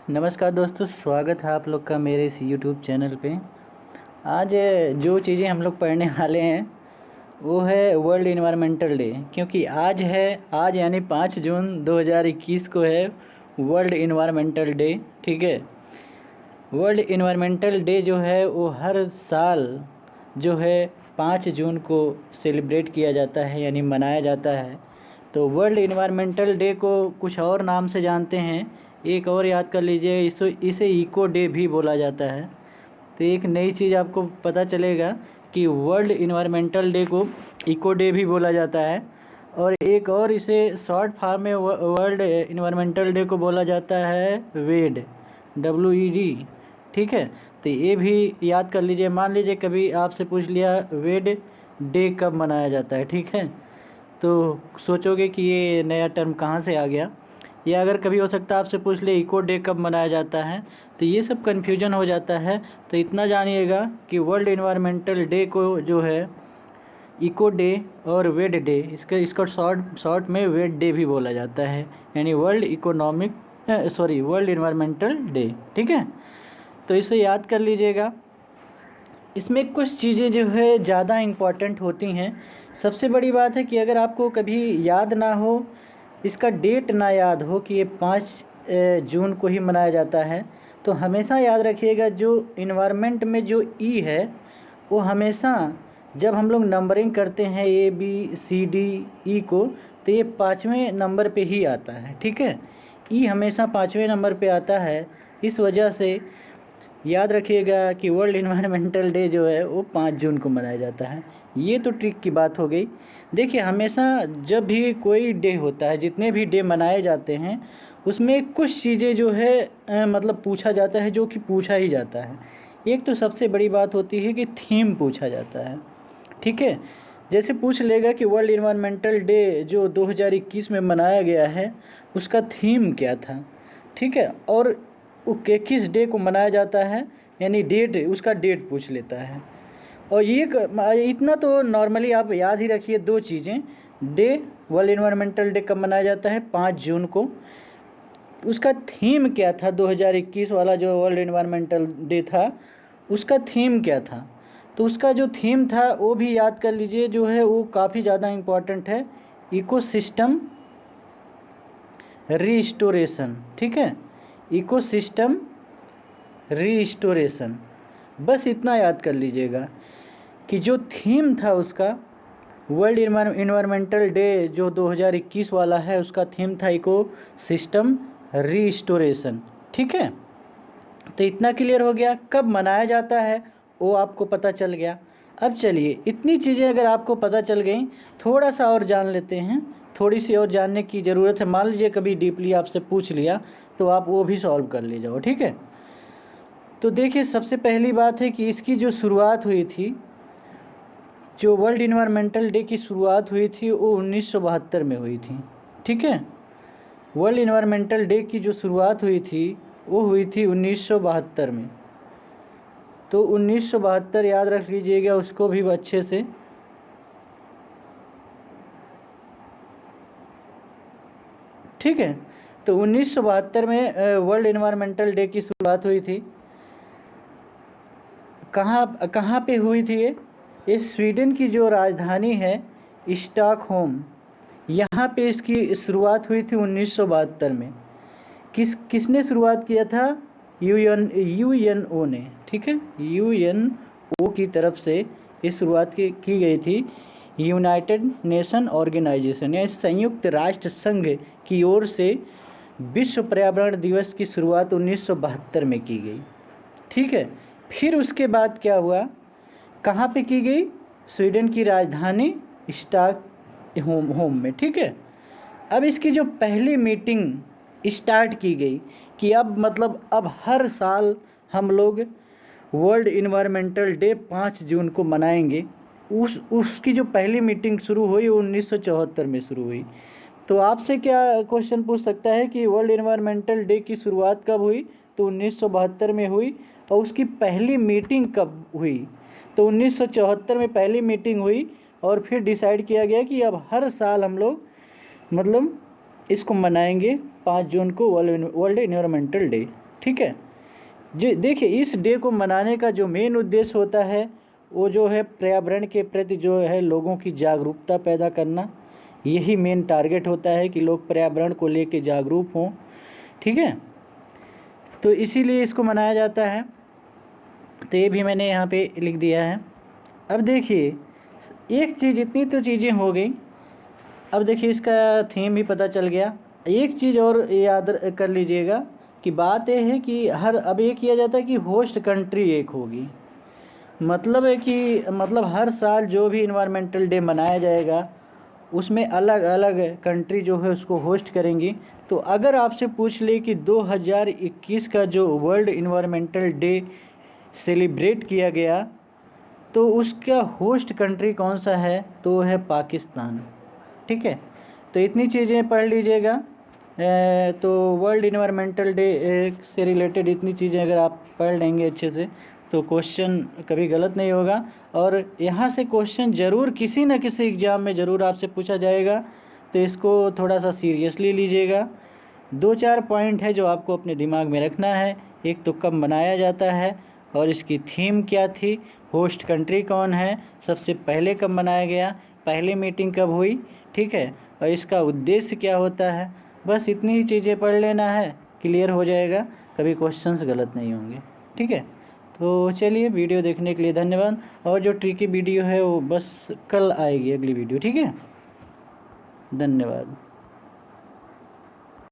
नमस्कार दोस्तों, स्वागत है आप लोग का मेरे इस यूट्यूब चैनल पे। आज जो चीज़ें हम लोग पढ़ने वाले हैं वो है वर्ल्ड इन्वायरमेंटल डे। क्योंकि आज यानी 5 जून 2021 को है वर्ल्ड इन्वायरमेंटल डे। ठीक है, वर्ल्ड इन्वायरमेंटल डे जो है वो हर साल जो है 5 जून को सेलिब्रेट किया जाता है यानी मनाया जाता है। तो वर्ल्ड इन्वायरमेंटल डे को कुछ और नाम से जानते हैं, एक और याद कर लीजिए, इसे इको डे भी बोला जाता है। तो एक नई चीज़ आपको पता चलेगा कि वर्ल्ड इन्वायरमेंटल डे को इको डे भी बोला जाता है, और एक और इसे शॉर्ट फॉर्म में वर्ल्ड इन्वायरमेंटल डे को बोला जाता है वेड, WED। ठीक है, तो ये भी याद कर लीजिए। मान लीजिए कभी आपसे पूछ लिया वेड डे कब मनाया जाता है, ठीक है, तो सोचोगे कि ये नया टर्म कहाँ से आ गया। या अगर कभी हो सकता है आपसे पूछ ले इको डे कब मनाया जाता है, तो ये सब कन्फ्यूजन हो जाता है। तो इतना जानिएगा कि वर्ल्ड इन्वायरमेंटल डे को जो है इको डे और वेड डे, इसका शॉर्ट में वेड डे भी बोला जाता है, यानी वर्ल्ड इन्वायरमेंटल डे। ठीक है, तो इसे याद कर लीजिएगा। इसमें कुछ चीज़ें जो है ज़्यादा इम्पॉर्टेंट होती हैं। सबसे बड़ी बात है कि अगर आपको कभी याद ना हो, इसका डेट ना याद हो कि ये 5 जून को ही मनाया जाता है, तो हमेशा याद रखिएगा जो इन्वायरमेंट में जो ई है वो हमेशा जब हम लोग नंबरिंग करते हैं ABCDE को, तो ये 5वें नंबर पे ही आता है। ठीक है, ई हमेशा 5वें नंबर पे आता है। इस वजह से याद रखिएगा कि वर्ल्ड इन्वायरमेंटल डे जो है वो 5 जून को मनाया जाता है। ये तो ट्रिक की बात हो गई। देखिए, हमेशा जब भी कोई डे होता है, जितने भी डे मनाए जाते हैं, उसमें कुछ चीज़ें जो है मतलब पूछा जाता है, जो कि पूछा ही जाता है। एक तो सबसे बड़ी बात होती है कि थीम पूछा जाता है। ठीक है, जैसे पूछ लेगा कि वर्ल्ड इन्वायरमेंटल डे जो 2021 में मनाया गया है उसका थीम क्या था। ठीक है, और वो किस डे को मनाया जाता है, यानी डेट, उसका डेट पूछ लेता है। और ये इतना तो नॉर्मली आप याद ही रखिए, दो चीज़ें। डे, वर्ल्ड इन्वायरमेंटल डे कब मनाया जाता है, 5 जून को। उसका थीम क्या था, 2021 वाला जो वर्ल्ड इन्वायरमेंटल डे था उसका थीम क्या था। तो उसका जो थीम था वो भी याद कर लीजिए, जो है वो काफ़ी ज़्यादा इम्पॉर्टेंट है, इकोसिस्टम रीस्टोरेशन। ठीक है, इकोसिस्टम रीस्टोरेशन, बस इतना याद कर लीजिएगा कि जो थीम था उसका वर्ल्ड इन्वायरमेंटल डे जो 2021 वाला है, उसका थीम था इको सिस्टम रीस्टोरेशन। ठीक है, तो इतना क्लियर हो गया। कब मनाया जाता है वो आपको पता चल गया। अब चलिए, इतनी चीज़ें अगर आपको पता चल गई, थोड़ा सा और जान लेते हैं। थोड़ी सी और जानने की ज़रूरत है। मान लीजिए कभी डीपली आपसे पूछ लिया तो आप वो भी सॉल्व कर ले जाओ। ठीक है, तो देखिए, सबसे पहली बात है कि इसकी जो शुरुआत हुई थी, जो वर्ल्ड इन्वायरमेंटल डे की शुरुआत हुई थी वो 1972 में हुई थी। ठीक है, वर्ल्ड इन्वायरमेंटल डे की जो शुरुआत हुई थी वो हुई थी 1972 में। तो 1972 याद रख लीजिएगा उसको भी अच्छे से। ठीक है, तो 1972 में वर्ल्ड इन्वायरमेंटल डे की शुरुआत हुई थी। कहाँ कहाँ पे हुई थी ये स्वीडन की जो राजधानी है स्टॉकहोम, यहाँ पे इसकी शुरुआत हुई थी 1972 में। किसने शुरुआत किया था, यूएनओ ने। ठीक है, यूएनओ की तरफ से ये शुरुआत की गई थी। यूनाइटेड नेशन ऑर्गेनाइजेशन या संयुक्त राष्ट्र संघ की ओर से विश्व पर्यावरण दिवस की शुरुआत 1972 में की गई। ठीक है, फिर उसके बाद क्या हुआ, कहाँ पे की गई, स्वीडन की राजधानी स्टॉकहोम में। ठीक है, अब इसकी जो पहली मीटिंग स्टार्ट की गई कि अब हर साल हम लोग वर्ल्ड इन्वायरमेंटल डे 5 जून को मनाएंगे। उसकी जो पहली मीटिंग शुरू हुई वो 1974 में शुरू हुई। तो आपसे क्या क्वेश्चन पूछ सकता है कि वर्ल्ड इन्वायरमेंटल डे की शुरुआत कब हुई, तो 1972 में हुई। और उसकी पहली मीटिंग कब हुई, तो 1974 में पहली मीटिंग हुई। और फिर डिसाइड किया गया कि अब हर साल हम लोग इसको मनाएंगे 5 जून को वर्ल्ड इन्वायरमेंटल डे। ठीक। ठीक है। जो देखिए, इस डे को मनाने का जो मेन उद्देश्य होता है वो जो है पर्यावरण के प्रति जो है लोगों की जागरूकता पैदा करना। यही मेन टारगेट होता है कि लोग पर्यावरण को लेके जागरूक हों, ठीक है। तो इसीलिए इसको मनाया जाता है। तो ये भी मैंने यहाँ पे लिख दिया है। अब देखिए, एक चीज़, इतनी तो चीज़ें हो गई। अब देखिए, इसका थीम भी पता चल गया। एक चीज़ और याद कर लीजिएगा कि बात यह है कि अब ये किया जाता है कि होस्ट कंट्री एक होगी। मतलब है कि हर साल जो भी इन्वायरमेंटल डे मनाया जाएगा उसमें अलग अलग कंट्री जो है उसको होस्ट करेंगी। तो अगर आपसे पूछ ले कि 2021 का जो वर्ल्ड इन्वायरमेंटल डे सेलिब्रेट किया गया तो उसका होस्ट कंट्री कौन सा है, तो वो है पाकिस्तान, ठीक है। तो इतनी चीज़ें पढ़ लीजिएगा। तो वर्ल्ड इन्वायरमेंटल डे से रिलेटेड इतनी चीज़ें अगर आप पढ़ लेंगे अच्छे से तो क्वेश्चन कभी गलत नहीं होगा। और यहाँ से क्वेश्चन ज़रूर किसी न किसी एग्ज़ाम में ज़रूर आपसे पूछा जाएगा, तो इसको थोड़ा सा सीरियसली लीजिएगा। 2-4 पॉइंट है जो आपको अपने दिमाग में रखना है। एक तो कब मनाया जाता है और इसकी थीम क्या थी, होस्ट कंट्री कौन है, सबसे पहले कब मनाया गया, पहले मीटिंग कब हुई, ठीक है, और इसका उद्देश्य क्या होता है। बस इतनी ही चीज़ें पढ़ लेना है, क्लियर हो जाएगा, कभी क्वेश्चंस गलत नहीं होंगे, ठीक है। तो चलिए, वीडियो देखने के लिए धन्यवाद। और जो ट्रिकी वीडियो है वो बस कल आएगी, अगली वीडियो, ठीक है। धन्यवाद।